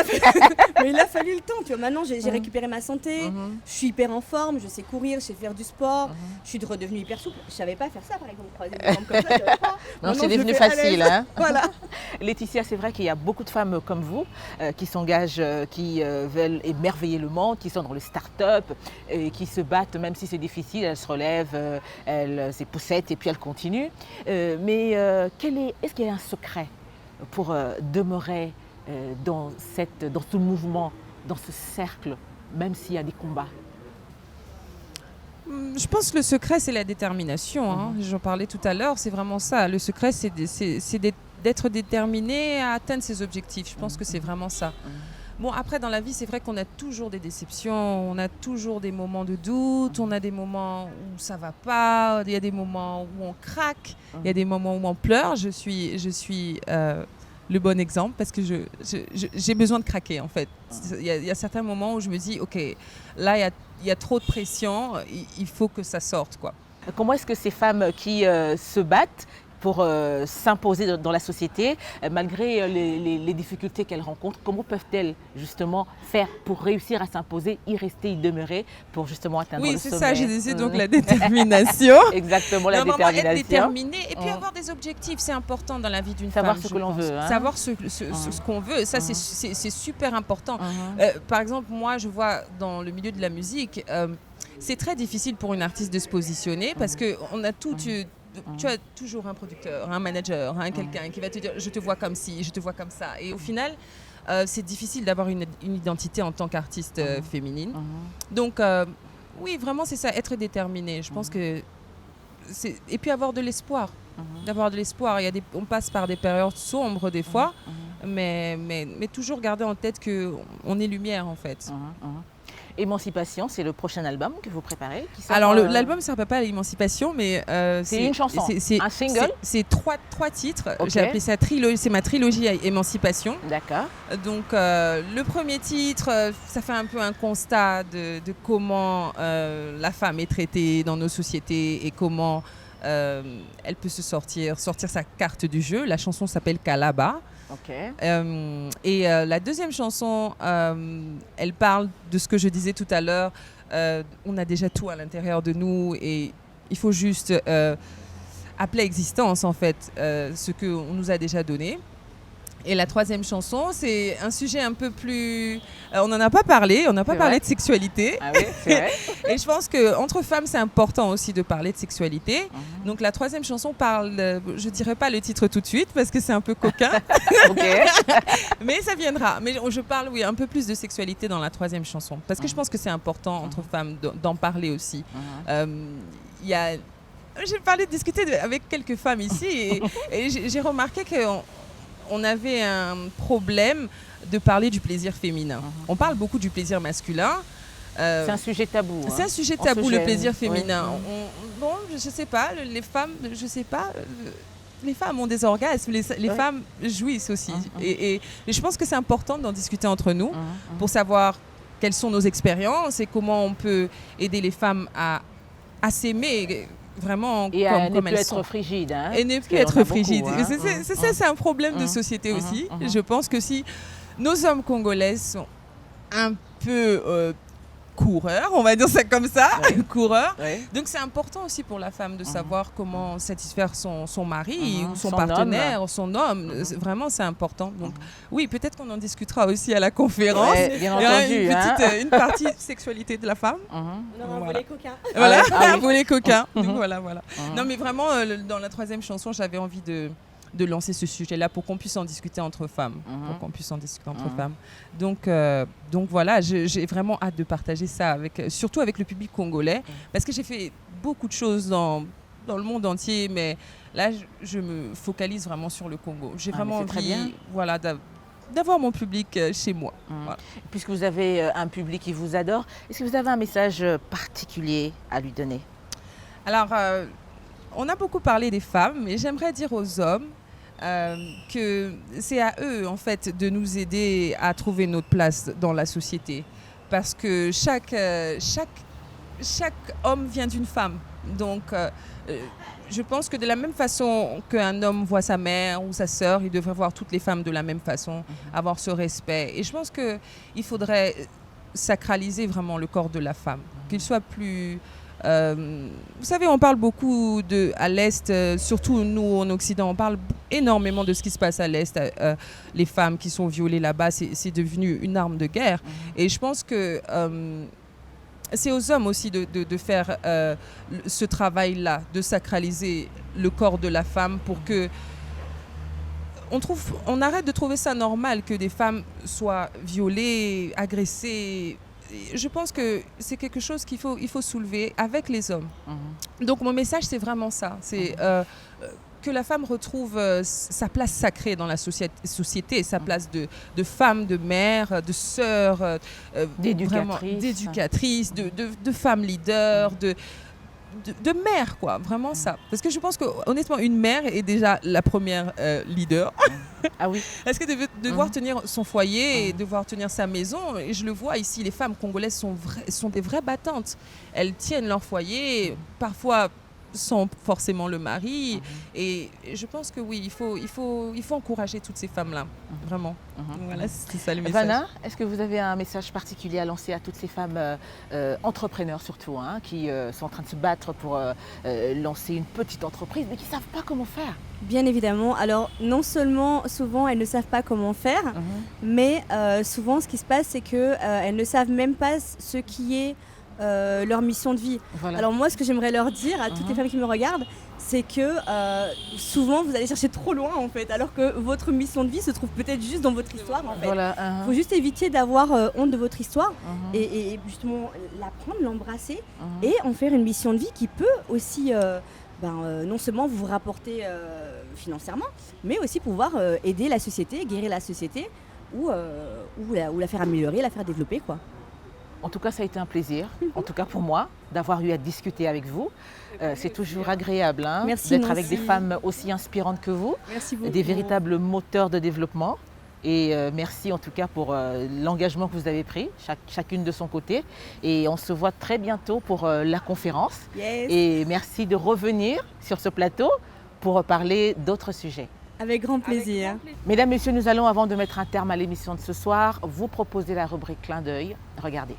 il a fallu le temps. Tu vois. Maintenant j'ai récupéré ma santé, je suis hyper en forme, je sais courir, je sais faire du sport, je suis redevenue hyper souple. Je savais pas faire ça par exemple, croiser les jambes comme ça. Non, c'est devenu facile. Hein. Voilà. Laetitia, c'est vrai qu'il y a beaucoup de femmes comme vous qui s'engagent, qui veulent émerveiller le monde, qui sont dans le start-up, et qui se battent, même si c'est difficile, elles se relèvent, elles s'époussettent et puis elles continuent. Mais est-ce qu'il y a un secret pour demeurer dans ce mouvement, dans ce cercle, même s'il y a des combats? Je pense que le secret, c'est la détermination. J'en parlais tout à l'heure, c'est vraiment ça. Le secret, c'est d'être déterminé à atteindre ses objectifs. Je pense que c'est vraiment ça. Bon, après, dans la vie, c'est vrai qu'on a toujours des déceptions, on a toujours des moments de doute, on a des moments où ça va pas, il y a des moments où on craque, il y a des moments où on pleure. Je suis le bon exemple parce que j'ai besoin de craquer en fait. Il y a certains moments où je me dis ok, là il y a trop de pression, il faut que ça sorte quoi. Comment est-ce que ces femmes qui se battent pour s'imposer dans la société, malgré les difficultés qu'elles rencontrent, comment peuvent-elles justement faire pour réussir à s'imposer, y rester, y demeurer, pour justement atteindre le sommet? Oui, c'est ça, j'ai dit donc la détermination. Exactement, la détermination. Être déterminé et puis avoir des objectifs, c'est important dans la vie d'une femme. Savoir ce que l'on veut. Hein. Savoir ce qu'on veut, ça c'est super important. Par exemple, moi je vois dans le milieu de la musique, c'est très difficile pour une artiste de se positionner parce qu'on a tout... Tu as toujours un producteur, un manager, quelqu'un qui va te dire je te vois comme ci, je te vois comme ça. Et au final, c'est difficile d'avoir une identité en tant qu'artiste féminine. Donc, oui, vraiment, c'est ça, être déterminé. Je pense que et puis avoir de l'espoir. D'avoir de l'espoir. On passe par des périodes sombres des fois, mais toujours garder en tête qu'on est lumière en fait. Émancipation, c'est le prochain album que vous préparez Alors l'album ne s'appelle pas l'émancipation, mais c'est une chanson, un single. C'est trois titres. Okay. J'ai appelé ça c'est ma trilogie Émancipation. D'accord. Donc le premier titre, ça fait un peu un constat de comment la femme est traitée dans nos sociétés et comment elle peut sortir sa carte du jeu. La chanson s'appelle Kalaba. Okay. Et la deuxième chanson, elle parle de ce que je disais tout à l'heure. On a déjà tout à l'intérieur de nous et il faut juste appeler existence en fait ce qu'on nous a déjà donné. Et la troisième chanson, c'est un sujet un peu plus... on n'en a pas parlé, on n'a pas parlé de sexualité. Ah oui, c'est vrai. Et je pense qu'entre femmes, c'est important aussi de parler de sexualité. Donc la troisième chanson parle, je ne dirais pas le titre tout de suite parce que c'est un peu coquin. Mais ça viendra. Mais je parle, oui, un peu plus de sexualité dans la troisième chanson. Parce que je pense que c'est important entre femmes d'en parler aussi. J'ai parlé de discuter avec quelques femmes ici et j'ai remarqué qu'on avait un problème de parler du plaisir féminin. On parle beaucoup du plaisir masculin. C'est un sujet tabou. C'est un sujet tabou, le plaisir féminin. Oui. Je sais pas, les femmes, je sais pas. Les femmes ont des orgasmes, les femmes jouissent aussi. Et je pense que c'est important d'en discuter entre nous pour savoir quelles sont nos expériences et comment on peut aider les femmes à s'aimer. Vraiment et comme ne elles plus sont. Être frigide. Hein, et ne plus être frigide. C'est ça, c'est un problème de société aussi. Je pense que si nos hommes congolais sont un peu coureurs, on va dire ça comme ça, coureurs. Donc c'est important aussi pour la femme de savoir comment satisfaire son mari ou son partenaire, son homme. Vraiment, c'est important. Donc oui, peut-être qu'on en discutera aussi à la conférence. Bien entendu. Une partie sexualité de la femme. On aura un volet coquin. Voilà, un volet coquin. Donc voilà. Non, mais vraiment, dans la troisième chanson, j'avais envie de lancer ce sujet-là pour qu'on puisse en discuter entre femmes. Donc voilà, j'ai vraiment hâte de partager ça, surtout avec le public congolais, parce que j'ai fait beaucoup de choses dans le monde entier, mais là, je me focalise vraiment sur le Congo. J'ai vraiment envie d'avoir mon public chez moi. Voilà. Puisque vous avez un public qui vous adore, est-ce que vous avez un message particulier à lui donner? Alors, on a beaucoup parlé des femmes, mais j'aimerais dire aux hommes que c'est à eux en fait de nous aider à trouver notre place dans la société, parce que chaque homme vient d'une femme. Donc je pense que de la même façon qu'un homme voit sa mère ou sa sœur, il devrait voir toutes les femmes de la même façon, avoir ce respect. Et je pense qu'il faudrait sacraliser vraiment le corps de la femme, qu'il soit plus... vous savez, on parle beaucoup à l'Est, surtout nous en Occident, on parle énormément de ce qui se passe à l'Est. Les femmes qui sont violées là-bas, c'est devenu une arme de guerre. Et je pense que c'est aux hommes aussi de faire ce travail-là, de sacraliser le corps de la femme pour que on arrête de trouver ça normal que des femmes soient violées, agressées. Je pense que c'est quelque chose qu'il faut soulever avec les hommes. Donc mon message, c'est vraiment ça. C'est que la femme retrouve sa place sacrée dans la société, sa place de femme, de mère, de sœur, d'éducatrice, de femme leader, de mère, quoi. Vraiment ça. Parce que je pense que honnêtement, une mère est déjà la première leader. Ah oui. Est-ce que devoir tenir son foyer et devoir tenir sa maison, et je le vois ici, les femmes congolaises sont des vraies battantes. Elles tiennent leur foyer, parfois sans forcément le mari. Et je pense que oui, il faut encourager toutes ces femmes-là. Vraiment. Voilà, c'est ça le message. Vanna, est-ce que vous avez un message particulier à lancer à toutes ces femmes entrepreneurs surtout, qui sont en train de se battre pour lancer une petite entreprise, mais qui ne savent pas comment faire? Bien évidemment. Alors, non seulement, souvent, elles ne savent pas comment faire, mais souvent, ce qui se passe, c'est qu'elles ne savent même pas ce qui est leur mission de vie. Voilà. Alors moi, ce que j'aimerais leur dire à toutes les femmes qui me regardent, c'est que souvent vous allez chercher trop loin en fait, alors que votre mission de vie se trouve peut-être juste dans votre histoire en fait. Voilà, faut juste éviter d'avoir honte de votre histoire et justement l'apprendre, l'embrasser et en faire une mission de vie qui peut aussi non seulement vous rapporter financièrement, mais aussi pouvoir aider la société, guérir la société ou la faire améliorer, la faire développer, quoi. En tout cas, ça a été un plaisir, en tout cas pour moi, d'avoir eu à discuter avec vous. C'est toujours agréable d'être avec des femmes aussi inspirantes que vous, des véritables moteurs de développement. Et merci en tout cas pour l'engagement que vous avez pris, chacune de son côté. Et on se voit très bientôt pour la conférence. Yes. Et merci de revenir sur ce plateau pour parler d'autres sujets. Avec grand plaisir. Mesdames, Messieurs, nous allons, avant de mettre un terme à l'émission de ce soir, vous proposer la rubrique Clin d'œil. Regardez.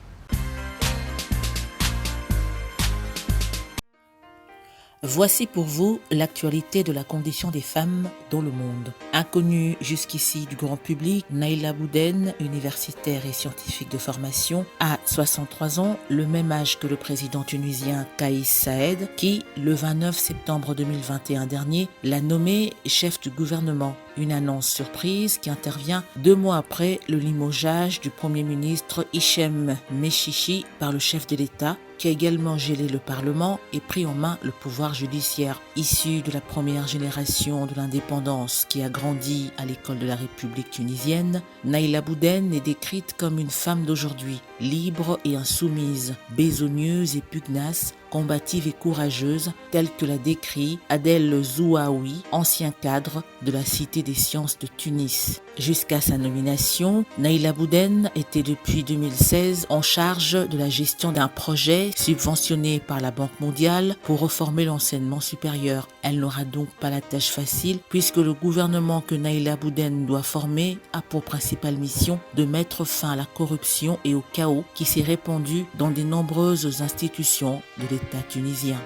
Voici pour vous l'actualité de la condition des femmes dans le monde. Inconnue jusqu'ici du grand public, Naila Bouden, universitaire et scientifique de formation, a 63 ans, le même âge que le président tunisien Kais Saïed, qui, le 29 septembre 2021 dernier, l'a nommé chef du gouvernement. Une annonce surprise qui intervient 2 mois après le limogeage du Premier ministre Hichem Mechichi par le chef de l'État, qui a également gelé le Parlement et pris en main le pouvoir judiciaire. Issue de la première génération de l'indépendance qui a grandi à l'école de la République tunisienne, Naila Bouden est décrite comme une femme d'aujourd'hui, libre et insoumise, besogneuse et pugnace, combative et courageuse, telle que l'a décrit Adel Zouaoui, ancien cadre de la Cité des sciences de Tunis. Jusqu'à sa nomination, Naila Bouden était depuis 2016 en charge de la gestion d'un projet subventionné par la Banque mondiale pour reformer l'enseignement supérieur. Elle n'aura donc pas la tâche facile puisque le gouvernement que Naila Bouden doit former a pour principale mission de mettre fin à la corruption et au chaos qui s'est répandu dans de nombreuses institutions de l'État tunisien.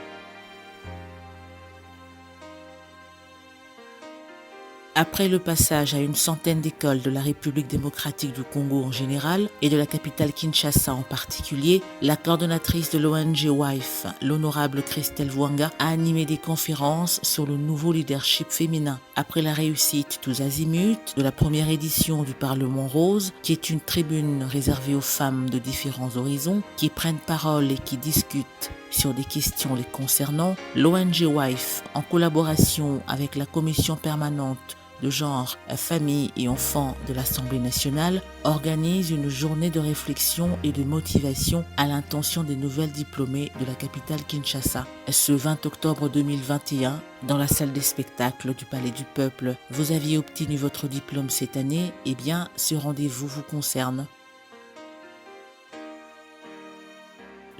Après le passage à une centaine d'écoles de la République démocratique du Congo en général et de la capitale Kinshasa en particulier, la coordonnatrice de l'ONG WIFE, l'honorable Christelle Vouanga, a animé des conférences sur le nouveau leadership féminin. Après la réussite tous azimuts de la première édition du Parlement Rose, qui est une tribune réservée aux femmes de différents horizons, qui prennent parole et qui discutent sur des questions les concernant, l'ONG WIFE, en collaboration avec la commission permanente de genre, famille et enfants de l'Assemblée nationale, organise une journée de réflexion et de motivation à l'intention des nouvelles diplômées de la capitale Kinshasa. Ce 20 octobre 2021, dans la salle des spectacles du Palais du Peuple, vous aviez obtenu votre diplôme cette année, eh bien, ce rendez-vous vous concerne.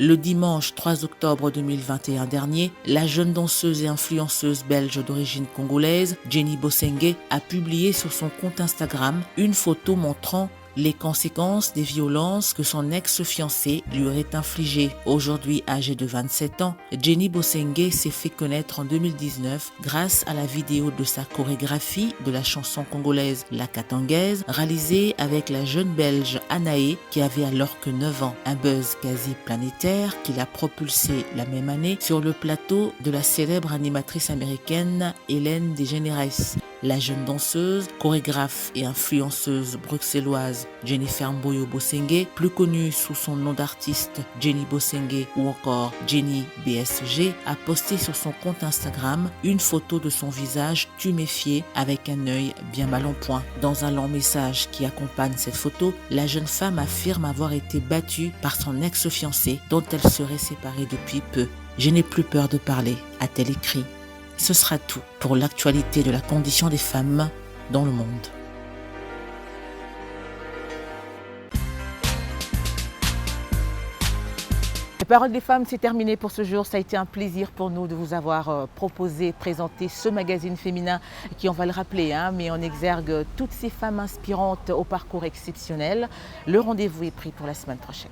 Le dimanche 3 octobre 2021 dernier, la jeune danseuse et influenceuse belge d'origine congolaise, Jenny Bosengue, a publié sur son compte Instagram une photo montrant les conséquences des violences que son ex-fiancé lui aurait infligées. Aujourd'hui âgée de 27 ans, Jenny Bosengue s'est fait connaître en 2019 grâce à la vidéo de sa chorégraphie de la chanson congolaise La Katangaise, réalisée avec la jeune belge Anaé qui avait alors que 9 ans. Un buzz quasi planétaire qui l'a propulsée la même année sur le plateau de la célèbre animatrice américaine Hélène DeGeneres. La jeune danseuse, chorégraphe et influenceuse bruxelloise Jennifer Mboyo Bosengue, plus connue sous son nom d'artiste Jenny Bosengue ou encore Jenny BSG, a posté sur son compte Instagram une photo de son visage tuméfié avec un œil bien mal en point. Dans un long message qui accompagne cette photo, la jeune femme affirme avoir été battue par son ex-fiancé dont elle serait séparée depuis peu. « Je n'ai plus peur de parler », a-t-elle écrit. Ce sera tout pour l'actualité de la condition des femmes dans le monde. Les paroles des femmes, c'est terminé pour ce jour. Ça a été un plaisir pour nous de vous avoir proposé, présenté ce magazine féminin qui, on va le rappeler, met en exergue toutes ces femmes inspirantes au parcours exceptionnel. Le rendez-vous est pris pour la semaine prochaine.